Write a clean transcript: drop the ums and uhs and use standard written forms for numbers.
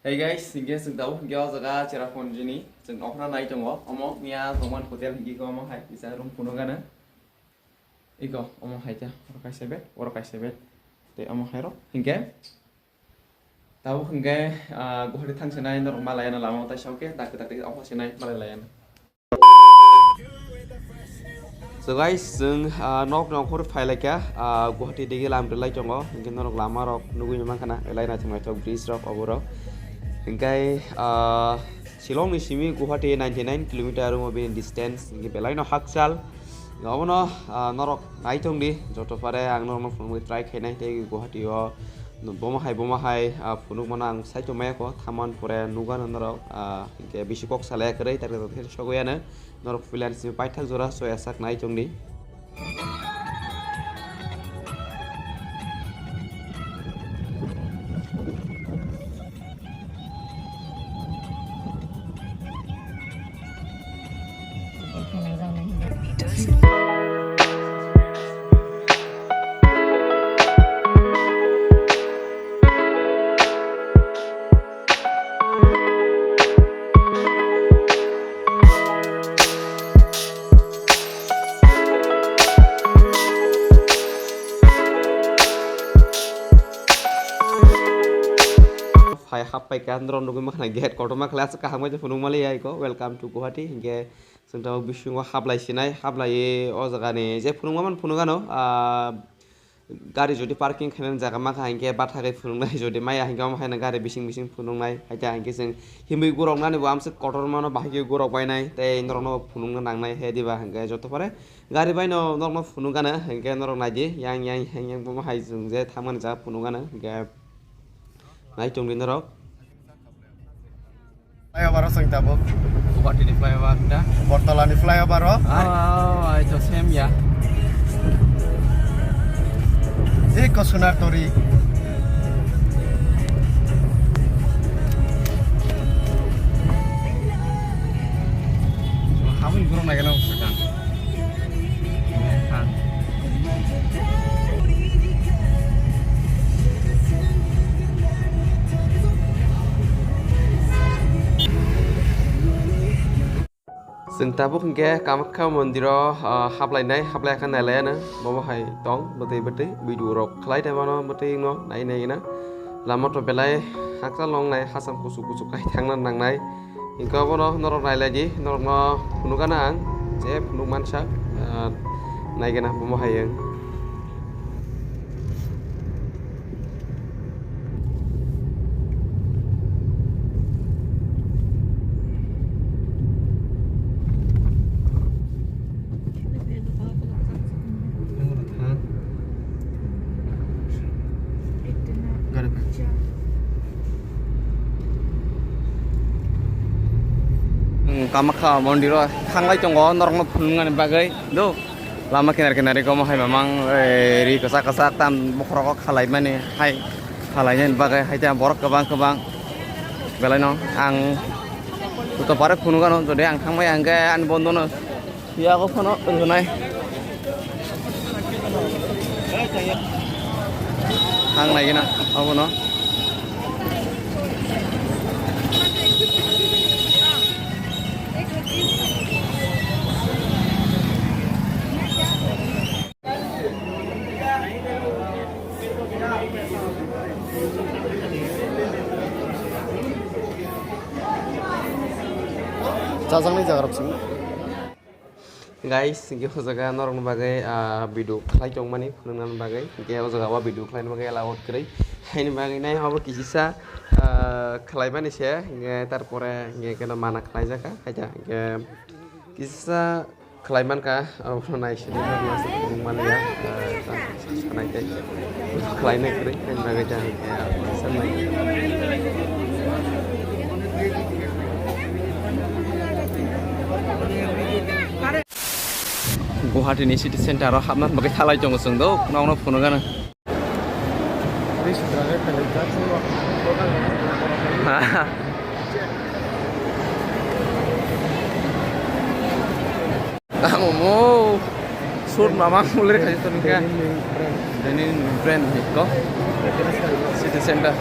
Hey guys, hingga जों दाउ hingga jaga Cherrapunji जों अखना नाय दङ अमो मिया Zaman hotel hingga ko Amo हाय bisa room puno gana iko Amo हायजा वर kaise bet te अमो हायरो hingga दाउ hingga गुवाहाटी थांसोनाय नर मालायाना लामा ता सावके दाक दाक अखा सेनाय मालायाना So guys, जों nok nokor फायलायका गुवाहाटी दिगे लामद्राय दङ hingga नरक लामा रक नुगुय माखाना लायना थांनाय थ bridge रक अबरो Hinggai Shillong ni simi Guwahati 99 kilometer mobil distance hingga belai no haksal ngawo no norok naitong di joto pare ang norok no try khainai te Guwahati o boma hai punuk mana ang sai to ko thaman pore nugan norok hingga bisikok salaya krai tar to sogoyana norok freelance simi paithak jora so esak naitong di Hapai kan ron nunggu makna get kortoma kelas kaham aja punung mali ya iko welcome to Guwahati hingga sentau bisu hablai sinai hablai o jaga ni je punung man punungano gari jodi parking khanan jaga ma hingga bathare punungnai jodi maya hingga ma haina gari bising punungnai haja hingga sing himui gorok nani bo amse kotor mano bahagi gorok bainai te norono punungna nangnai he diba hingga joto pare gari baino norno punungana hingga norok naji yang bo ma hai jung je thaman ja punungana hingga nai tung din norok Flyover sang tabok. Guwahati di flyover dah. Portolan di flyover oh. Itu same ya. Iko Sunar Tori. Kamu gurung lagi nang sekarang. Sing tabuk hingga Kamakha Mandiro hablai kan nalayana mama hai tong bete bidu rok khlai ta mano bete no nai na lama to belai haksa long nai hasam kusu kai thangna nang nai hingga bono norok nai laji norok no punukana ang je punuk mansa nai gana mama hai yang Kamakha Mandiro thanglai tongo norok no phunungani bagai do lama kinar ko mahai mamang ri kasak tam bokhrok khalai mani hai khalainya bagai hai ta borok kebang belai no ang to pare phunungano jodi ang thangmai angge an bondono ya ko phono runai hang nai gina abono Jajang ni jaga rapsing. Guys, hingga jaga norok bagai bidu khlai tong mani phunungan bagai hingga jaga wa bidu khlai bagai lawat krai haini bagai nai habo kisisa khlai mani se hingga tarpore hingga kena mana khlai jaka haja hingga kisisa khlai man ka nai sini masuk phunung mani ya sanai te khlai nai krai haini bagai ja sanai Guwahati ni city center ro hamna bagai thalai jong sung do nong phunugana Ini sudah kamu mau sur mama mulai kasih tuh nih kan, ini brand nih kok, city center.